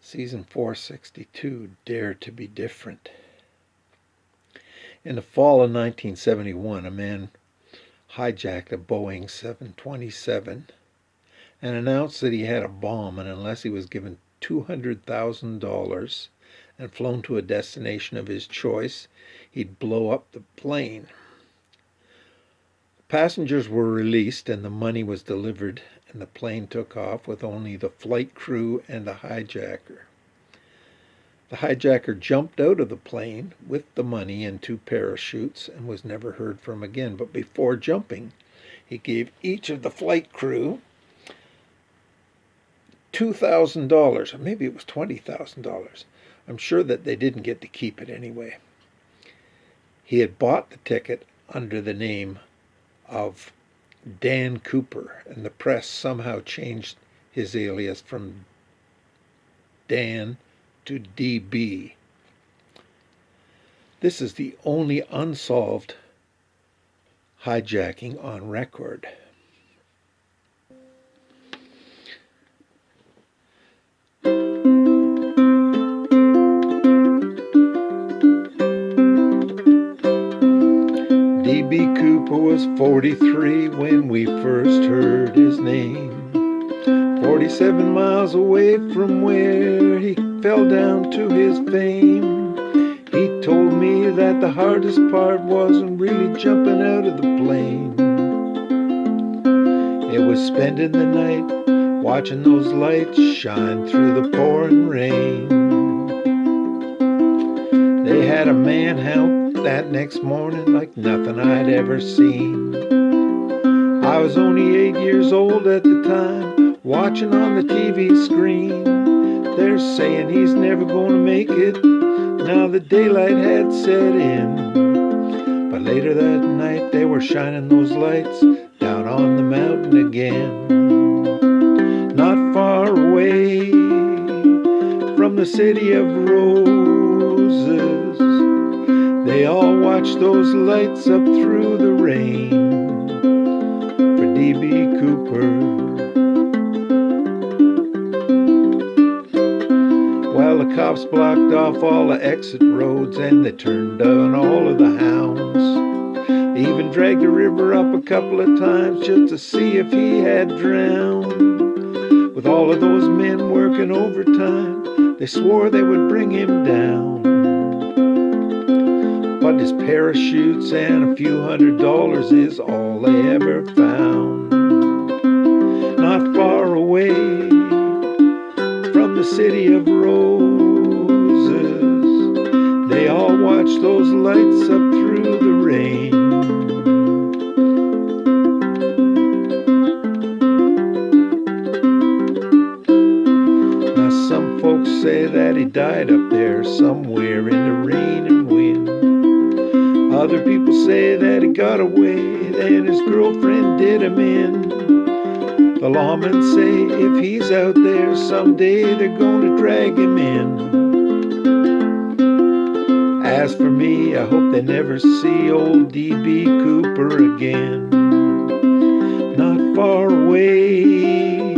Season 462, Dare to be Different. In the fall of 1971, a man hijacked a Boeing 727 and announced that he had a bomb, and unless he was given $200,000 and flown to a destination of his choice, he'd blow up the plane. Passengers were released and the money was delivered, and the plane took off with only the flight crew and the hijacker. The hijacker jumped out of the plane with the money and 2 parachutes and was never heard from again. But before jumping, he gave each of the flight crew $2,000, or maybe it was $20,000. I'm sure that they didn't get to keep it anyway. He had bought the ticket under the name of Dan Cooper, and the press somehow changed his alias from Dan to DB. This is the only unsolved hijacking on record. DB Cooper was 43 when we first heard his name. 47 miles away from where he fell down to his fame. He told me that the hardest part wasn't really jumping out of the plane. It was spending the night watching those lights shine through the pouring rain. They had a manhunt that next morning like nothing I'd ever seen. I was only 8 years old at the time, watching on the TV screen. They're saying he's never gonna make it, now the daylight had set in. But later that night they were shining those lights down on the mountain again. Not far away from the city of roses, they all watched those lights up through the rain for DB Cooper. While the cops blocked off all the exit roads and they turned down all of the hounds. They even dragged the river up a couple of times just to see if he had drowned. With all of those men working overtime, they swore they would bring him down. But his parachutes and a few $100s is all they ever found. Not far away from the city of roses, they all watched those lights up through the rain. Now some folks say that he died up there somewhere in the rain and wind. Other people say that he got away, then his girlfriend did him in. The lawmen say if he's out there someday they're gonna drag him in. As for me, I hope they never see old DB Cooper again. Not far away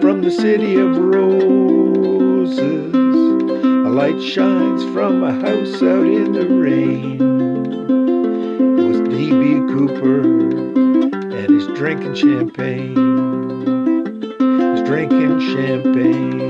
from the city of roses, a light shines from a house out in the rain. It was DB Cooper and he's drinking champagne. Drinking champagne.